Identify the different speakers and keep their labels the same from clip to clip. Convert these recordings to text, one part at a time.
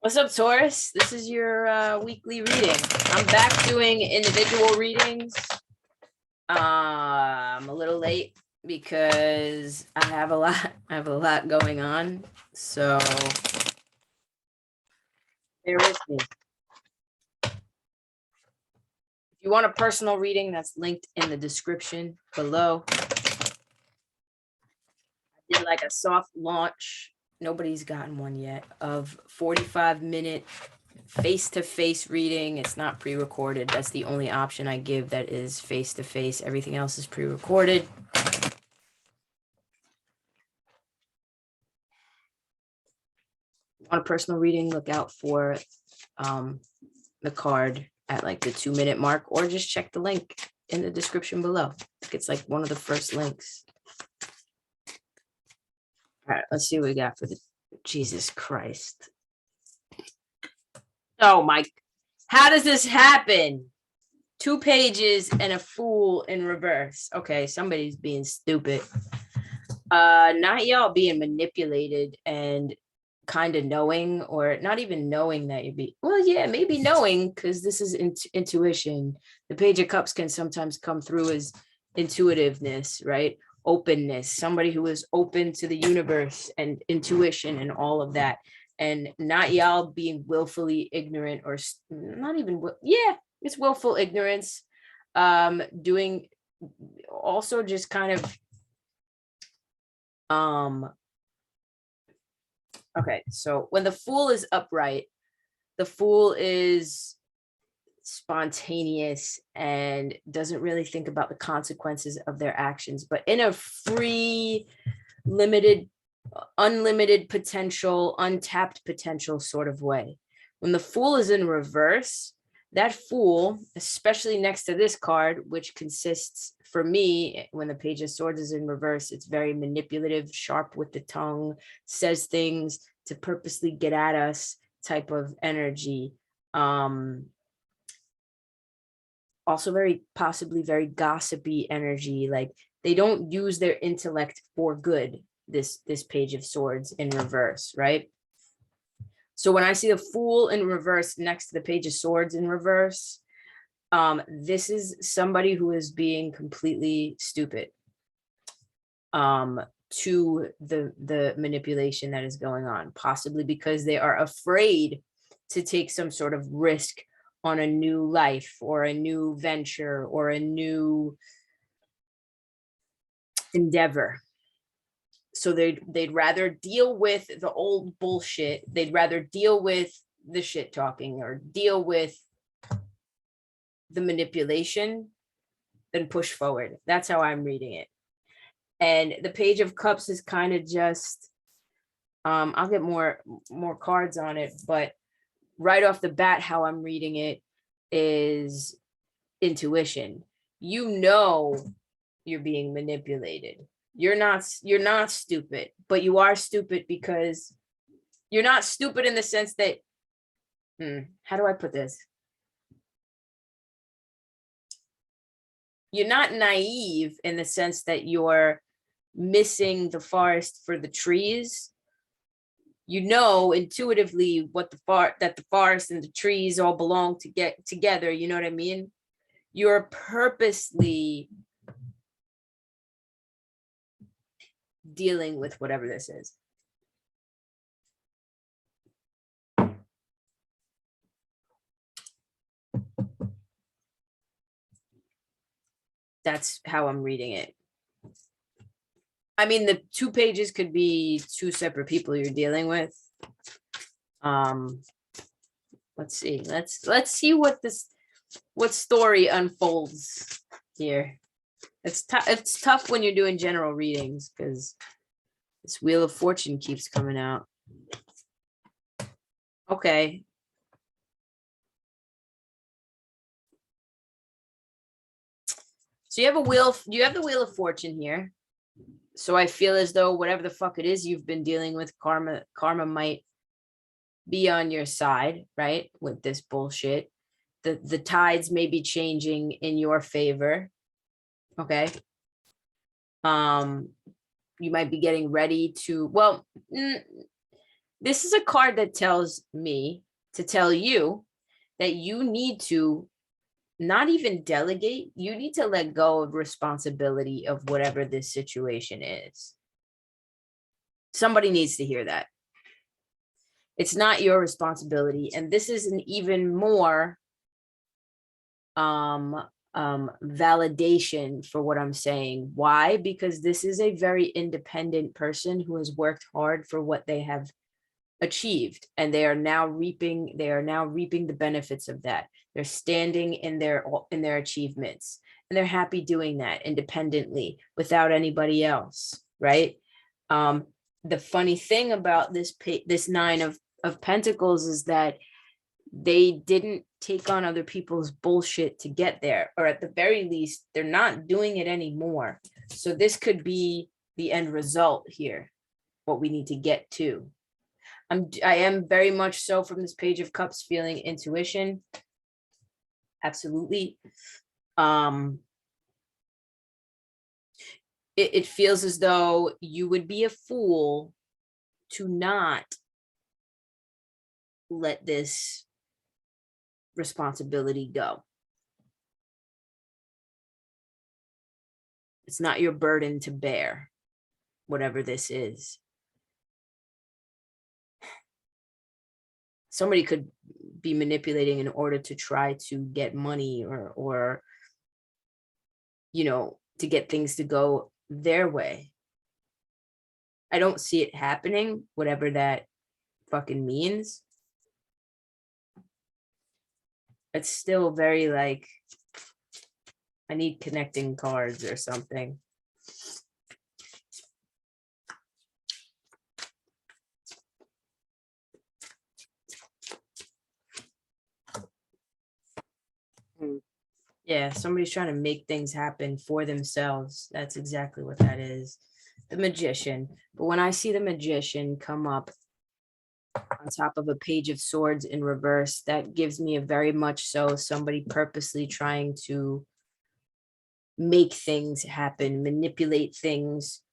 Speaker 1: What's up, Taurus? This is your weekly reading. I'm back doing individual readings. I'm a little late because I have a lot going on. So bear with me. If you want a personal reading, that's linked in the description below. I did like a soft launch. Nobody's gotten one yet of 45-minute face-to-face reading. It's not pre-recorded. That's the only option I give that is face-to-face. Everything else is pre-recorded. On a personal reading, look out for the card at like the 2-minute mark, or just check the link in the description below. It's like one of the first links. All right, let's see what we got for the Jesus Christ. Oh my, how does this happen? 2 pages and a Fool in reverse. Okay, somebody's being stupid. Not y'all being manipulated and kind of knowing, or not even knowing that you'd be, well, yeah, maybe knowing, because this is intuition. The Page of Cups can sometimes come through as intuitiveness, right? Openness, somebody who is open to the universe and intuition and all of that. And not y'all being willfully ignorant, or not even, yeah, it's willful ignorance. Doing also just kind of, okay, so when the Fool is upright, the Fool is spontaneous and doesn't really think about the consequences of their actions, but in a free, limited, unlimited potential, untapped potential sort of way. When the Fool is in reverse, that Fool, especially next to this card, which consists, for me, when the Page of Swords is in reverse, it's very manipulative, sharp with the tongue, says things to purposely get at us type of energy. Also very possibly very gossipy energy. Like they don't use their intellect for good, this Page of Swords in reverse, right? So when I see the Fool in reverse next to the Page of Swords in reverse, this is somebody who is being completely stupid to the manipulation that is going on, possibly because they are afraid to take some sort of risk on a new life or a new venture or a new endeavor. So they'd rather deal with the old bullshit. They'd rather deal with the shit talking or deal with the manipulation than push forward. That's how I'm reading it. And the Page of Cups is kind of just, I'll get more cards on it, but right off the bat, how I'm reading it is intuition. You know you're being manipulated. You're not stupid, but you are stupid because you're not stupid in the sense that, how do I put this? You're not naive in the sense that you're missing the forest for the trees. You know intuitively what that the forest and the trees all belong to get together. You know what I mean? You're purposely dealing with whatever this is. That's how I'm reading it. I mean, the 2 pages could be 2 separate people you're dealing with. Let's see. Let's see what story unfolds here. It's tough when you're doing general readings because this Wheel of Fortune keeps coming out. Okay. So you have the Wheel of Fortune here. So I feel as though whatever the fuck it is you've been dealing with, karma might be on your side, right? With this bullshit. The tides may be changing in your favor. Okay. You might be getting ready to, well, This is a card that tells me to tell you that you need to not even delegate, you need to let go of responsibility of whatever this situation is. Somebody needs to hear that. It's not your responsibility. And this is an even more validation for what I'm saying. Why? Because this is a very independent person who has worked hard for what they have achieved, and they are now reaping the benefits of that. They're standing in their achievements, and they're happy doing that independently without anybody else, right? The funny thing about this Nine of Pentacles is that they didn't take on other people's bullshit to get there, or at the very least, they're not doing it anymore. So this could be the end result here, what we need to get to. I am very much so, from this Page of Cups, feeling intuition. Absolutely. It feels as though you would be a fool to not let this responsibility go. It's not your burden to bear, whatever this is. Somebody could be manipulating in order to try to get money or to get things to go their way. I don't see it happening, whatever that fucking means. It's still very like, I need connecting cards or something. Yeah, somebody's trying to make things happen for themselves. That's exactly what that is. The Magician. But when I see the Magician come up on top of a Page of Swords in reverse, that gives me a very much so somebody purposely trying to make things happen, manipulate things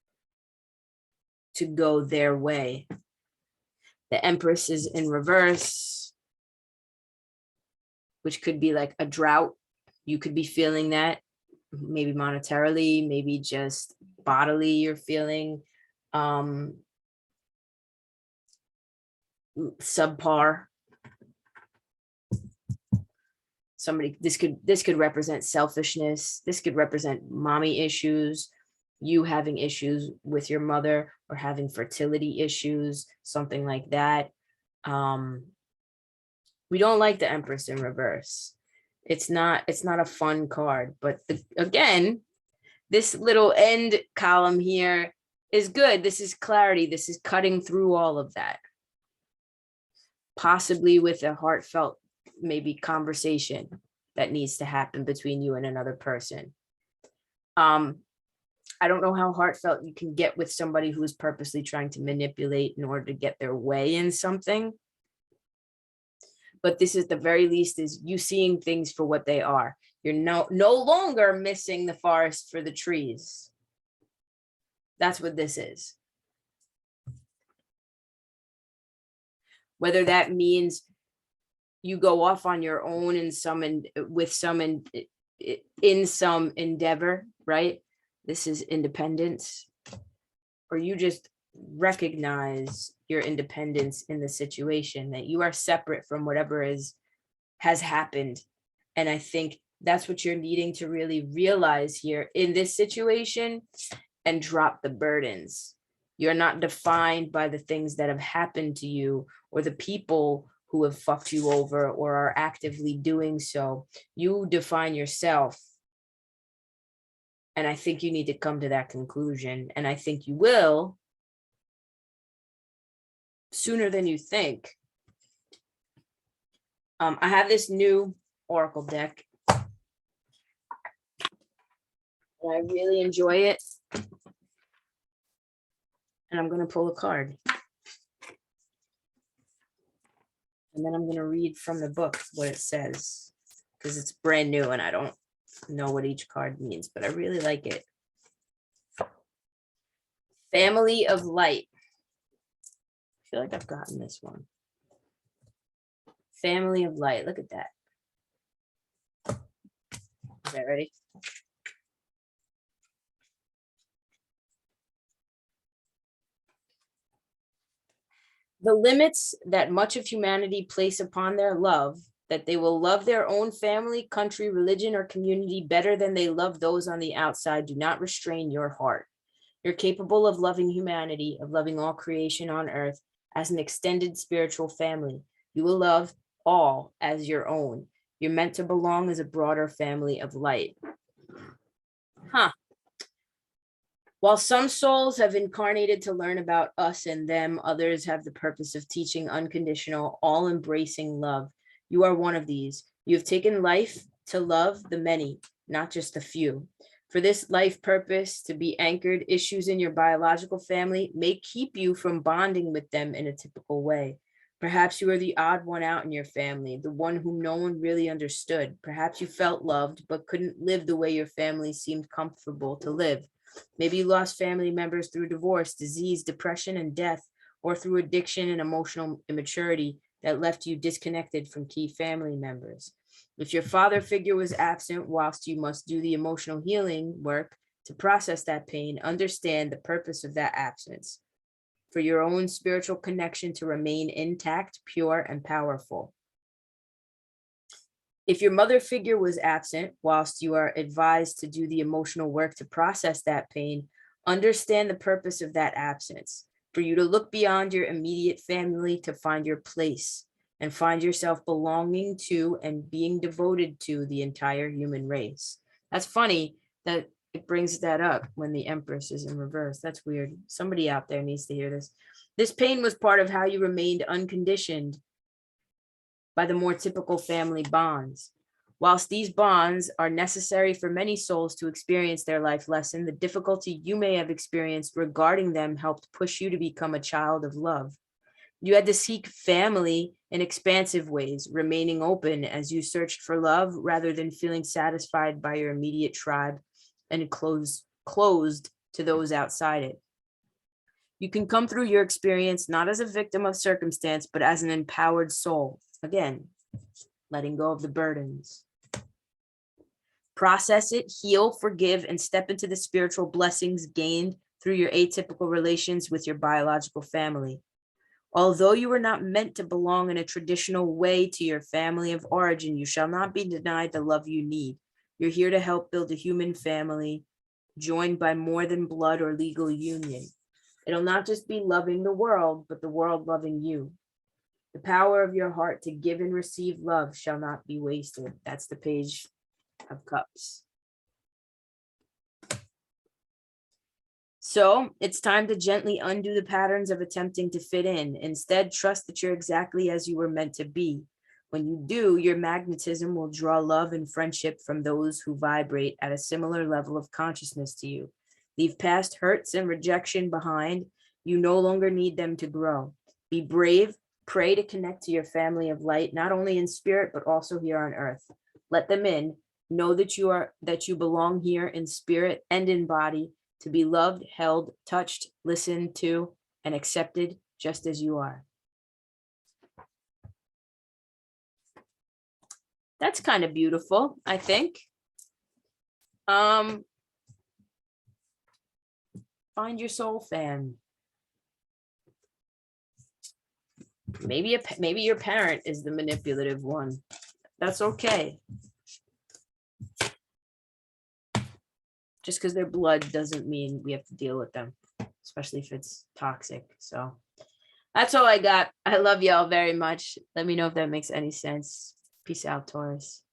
Speaker 1: to go their way. The Empress is in reverse, which could be like a drought. You could be feeling that, maybe monetarily, maybe just bodily, you're feeling subpar. This could represent selfishness. This could represent mommy issues, you having issues with your mother, or having fertility issues, something like that. We don't like the Empress in reverse. It's not a fun card, but again, this little end column here is good. This is clarity. This is cutting through all of that. Possibly with a heartfelt, maybe, conversation that needs to happen between you and another person. I don't know how heartfelt you can get with somebody who is purposely trying to manipulate in order to get their way in something. But this, at the very least, is you seeing things for what they are. You're no longer missing the forest for the trees. That's what this is. Whether that means you go off on your own in some endeavor, right? This is independence. Or you just recognize your independence in the situation, that you are separate from whatever has happened. And I think that's what you're needing to really realize here in this situation, and drop the burdens. You're not defined by the things that have happened to you or the people who have fucked you over or are actively doing so. You define yourself. And I think you need to come to that conclusion. And I think you will sooner than you think. I have this new Oracle deck. And I really enjoy it. And I'm going to pull a card. And then I'm going to read from the book what it says, because it's brand new and I don't know what each card means, but I really like it. Family of Light. feel like I've gotten this one. Family of light. Look at that. Okay, ready? The limits that much of humanity place upon their love, that they will love their own family, country, religion, or community better than they love those on the outside, do not restrain your heart. You're capable of loving humanity, of loving all creation on earth as an extended spiritual family. You will love all as your own. You're meant to belong as a broader family of light. Huh. While some souls have incarnated to learn about us and them, others have the purpose of teaching unconditional, all-embracing love. You are one of these. You have taken life to love the many, not just the few. For this life purpose to be anchored, issues in your biological family may keep you from bonding with them in a typical way. Perhaps you are the odd one out in your family, the one whom no one really understood. Perhaps you felt loved, but couldn't live the way your family seemed comfortable to live. Maybe you lost family members through divorce, disease, depression, and death, or through addiction and emotional immaturity that left you disconnected from key family members. If your father figure was absent whilst you must do the emotional healing work to process that pain, understand the purpose of that absence for your own spiritual connection to remain intact, pure, and powerful. If your mother figure was absent whilst you are advised to do the emotional work to process that pain, understand the purpose of that absence, for you to look beyond your immediate family to find your place and find yourself belonging to and being devoted to the entire human race. That's funny that it brings that up when the Empress is in reverse. That's weird. Somebody out there needs to hear this. This pain was part of how you remained unconditioned by the more typical family bonds. Whilst these bonds are necessary for many souls to experience their life lesson, the difficulty you may have experienced regarding them helped push you to become a child of love. You had to seek family in expansive ways, remaining open as you searched for love rather than feeling satisfied by your immediate tribe and closed to those outside it. You can come through your experience not as a victim of circumstance, but as an empowered soul. Again, letting go of the burdens. Process it, heal, forgive, and step into the spiritual blessings gained through your atypical relations with your biological family. Although you were not meant to belong in a traditional way to your family of origin, you shall not be denied the love you need. You're here to help build a human family joined by more than blood or legal union. It'll not just be loving the world, but the world loving you. The power of your heart to give and receive love shall not be wasted. That's the Page of Cups. So it's time to gently undo the patterns of attempting to fit in. Instead, trust that you're exactly as you were meant to be. When you do, your magnetism will draw love and friendship from those who vibrate at a similar level of consciousness to you. Leave past hurts and rejection behind. You no longer need them to grow. Be brave. Pray to connect to your family of light, not only in spirit, but also here on earth. Let them in. Know that you belong here in spirit and in body, to be loved, held, touched, listened to, and accepted just as you are. That's kind of beautiful, I think. Find your soul fan. Maybe your parent is the manipulative one. That's okay. Just because they're blood doesn't mean we have to deal with them, especially if it's toxic. So that's all I got. I love y'all very much. Let me know if that makes any sense. Peace out, Taurus.